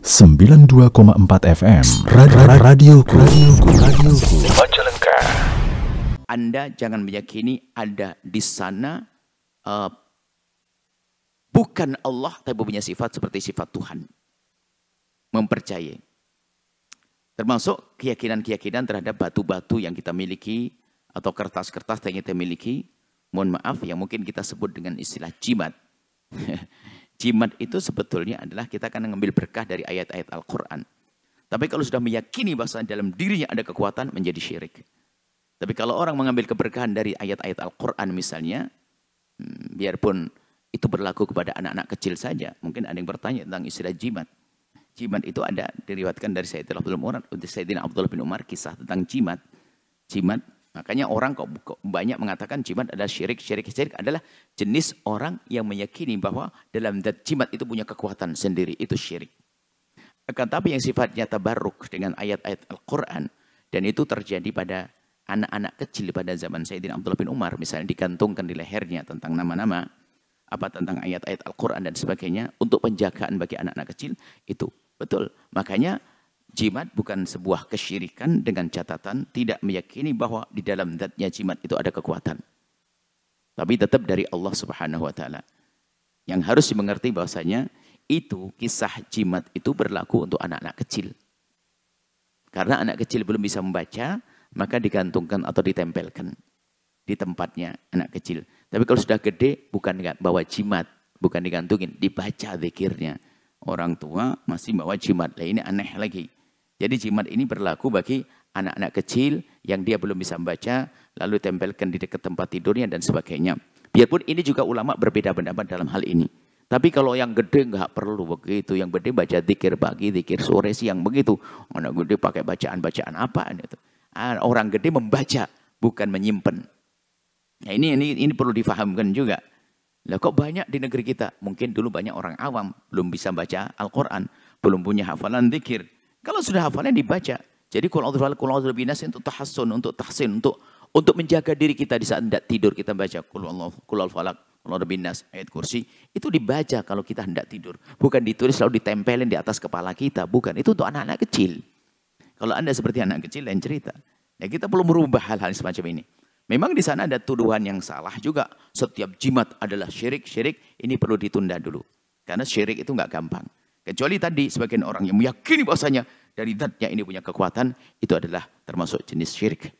92,4 FM Radioku. Majalengka. Anda jangan meyakini ada di sana bukan Allah tapi punya sifat seperti sifat Tuhan. Mempercayai. Termasuk keyakinan-keyakinan terhadap batu-batu yang kita miliki atau kertas-kertas yang kita miliki. Mohon maaf yang mungkin kita sebut dengan istilah jimat. Jimat itu sebetulnya adalah kita akan mengambil berkah dari ayat-ayat Al-Quran. Tapi kalau sudah meyakini bahwa dalam dirinya ada kekuatan, menjadi syirik. Tapi kalau orang mengambil keberkahan dari ayat-ayat Al-Quran misalnya, biarpun itu berlaku kepada anak-anak kecil saja. Mungkin ada yang bertanya tentang istilah jimat. Jimat itu ada diriwayatkan dari Sayyidina Abdullah bin Umar, kisah tentang jimat. Jimat. Makanya orang kok banyak mengatakan jimat adalah syirik. Syirik adalah jenis orang yang meyakini bahwa dalam zat jimat itu punya kekuatan sendiri. Itu syirik. Akan tapi yang sifatnya tabarruk dengan ayat-ayat Al-Quran. Dan itu terjadi pada anak-anak kecil pada zaman Sayyidina Abdullah bin Umar. Misalnya digantungkan di lehernya tentang nama-nama. Tentang ayat-ayat Al-Quran dan sebagainya. Untuk penjagaan bagi anak-anak kecil. Itu betul. Makanya jimat bukan sebuah kesyirikan dengan catatan tidak meyakini bahwa di dalam zatnya jimat itu ada kekuatan. Tapi tetap dari Allah Subhanahu wa taala. Yang harus dimengerti bahwasanya itu kisah jimat itu berlaku untuk anak-anak kecil. Karena anak kecil belum bisa membaca, maka digantungkan atau ditempelkan di tempatnya anak kecil. Tapi kalau sudah gede bukan bawa jimat, bukan digantungin, dibaca zikirnya. Orang tua masih bawa jimat. Lah ini aneh lagi. Jadi jimat ini berlaku bagi anak-anak kecil yang dia belum bisa membaca, lalu tempelkan di dekat tempat tidurnya dan sebagainya. Biarpun ini juga ulama berbeda pendapat dalam hal ini. Tapi kalau yang gede nggak perlu begitu. Yang gede baca zikir pagi, zikir sore, siang begitu. Anak gede pakai bacaan-bacaan apaan itu. Orang gede membaca, bukan menyimpan. Nah ini perlu difahamkan juga. Lah kok banyak di negeri kita? Mungkin dulu banyak orang awam, belum bisa baca Al-Quran, belum punya hafalan zikir. Kalau sudah hafalnya dibaca. Jadi qul a'udzu binas untuk tahassun, untuk tahsin, untuk menjaga diri kita di saat hendak tidur kita baca qul falaq, qul a'udzu binas, ayat kursi itu dibaca kalau kita hendak tidur. Bukan ditulis lalu ditempelin di atas kepala kita, bukan. Itu untuk anak-anak kecil. Kalau Anda seperti anak kecil lain cerita. Ya kita perlu merubah hal-hal semacam ini. Memang di sana ada tuduhan yang salah juga. Setiap jimat adalah syirik. Syirik ini perlu ditunda dulu. Karena syirik itu nggak gampang. Kecuali tadi sebagian orang yang meyakini bahwasanya dari zatnya ini punya kekuatan, itu adalah termasuk jenis syirik.